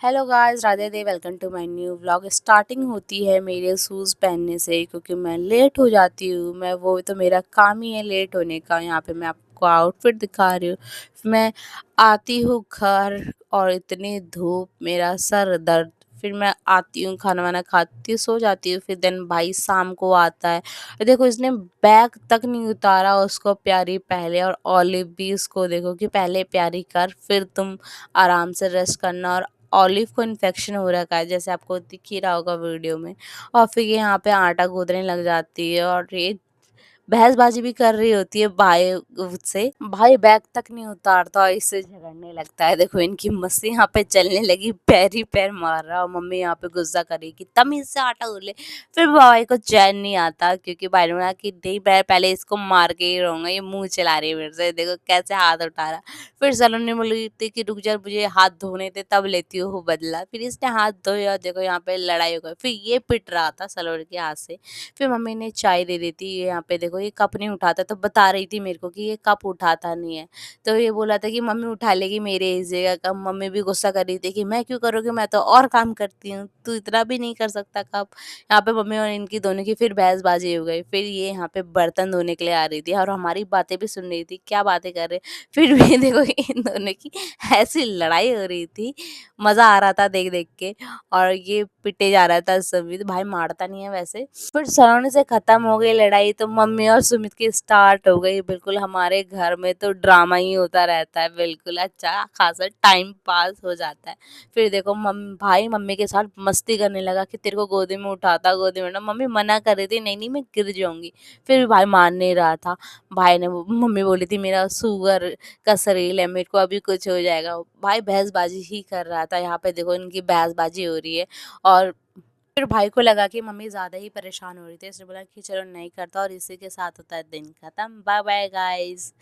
Hello guys, Radhe दे welcome to my new vlog. Starting होती है मेरे शूज़ पहनने से, क्योंकि मैं लेट हो जाती हूँ। मैं वो तो मेरा काम ही है लेट होने का। यहाँ पे मैं आपको आउटफिट दिखा रही हूँ। मैं आती हूँ घर और इतनी धूप, मेरा सर दर्द। फिर मैं आती हूँ, खाना वाना खाती हूँ, सो जाती हूँ। फिर दिन भाई शाम को आता है। देखो, इसने बैग तक नहीं उतारा उसको प्यारी पहले, और ऑलिव भी उसको देखो कि पहले प्यारी कर, फिर तुम आराम से रेस्ट करना। और ऑलिव को इन्फेक्शन हो रखा है, जैसे आपको दिख ही रहा होगा वीडियो में। और फिर ये यहाँ पे आटा गूंदने लग जाती है, और ये बहसबाजी भी कर रही होती है भाई से। भाई बैग तक नहीं उतारता और इससे झगड़ने लगता है। देखो, इनकी मस्ती यहाँ पे चलने लगी, पैर ही पैर मार रहा, और मम्मी यहाँ पे गुस्सा करेगी तमीज से आटा गूंद ले। फिर भाई को चैन नहीं आता, क्योंकि भाई ने बोला कि नहीं, मैं पहले इसको मार के ही रहूंगा, ये मुंह चला रही है मेरे से। देखो कैसे हाथ उठा रहा। फिर सलोनी ने बोली थी कि रुक जा, मुझे हाथ धोने थे तब लेती हूँ बदला। फिर इसने हाथ धोए और देखो यहाँ पे लड़ाई हो गई। फिर ये पिट रहा था सलोनी के हाथ से। फिर मम्मी ने चाय दे दी थी। ये यहाँ पे देखो, ये कप नहीं उठाता, तो बता रही थी मेरे को कि ये कप उठाता नहीं है। तो ये बोला था कि मम्मी उठा लेगी मेरे इस जगह का। मम्मी भी गुस्सा कर रही थी कि मैं क्यों करूँगी, मैं तो और काम करती हूँ, तू इतना भी नहीं कर सकता कप। यहाँ पे मम्मी और इनकी दोनों की फिर बहसबाजी हो गई। फिर ये यहाँ पे बर्तन धोने के लिए आ रही थी और हमारी बातें भी सुन रही थी, क्या बातें कर रहे। फिर भी देखो, इन दोनों की ऐसी लड़ाई हो रही थी, मज़ा आ रहा था देख देख के। और ये पिटे जा रहा था सुमित। भाई मारता नहीं है वैसे। फिर सलोनी से खत्म हो गई लड़ाई, तो मम्मी और सुमित की स्टार्ट हो गई। बिल्कुल हमारे घर में तो ड्रामा ही होता रहता है, बिल्कुल अच्छा खासा टाइम पास हो जाता है। फिर देखो, भाई मम्मी के साथ मस्ती करने लगा कि तेरे को गोदी में उठाता, गोदी में ना। मम्मी मना कर रही थी, नहीं नहीं मैं गिर जाऊंगी। फिर भी भाई मान नहीं रहा था। भाई ने मम्मी बोली थी मेरा शुगर का शरीर है, मेरे को अभी कुछ हो जाएगा। भाई बहसबाजी ही कर रहा था। यहाँ पे देखो, इनकी बहसबाजी हो रही है। और फिर भाई को लगा कि मम्मी ज़्यादा ही परेशान हो रही थी, इसने बोला कि चलो नहीं करता, और इसी के साथ होता है दिन खत्म। Bye bye guys.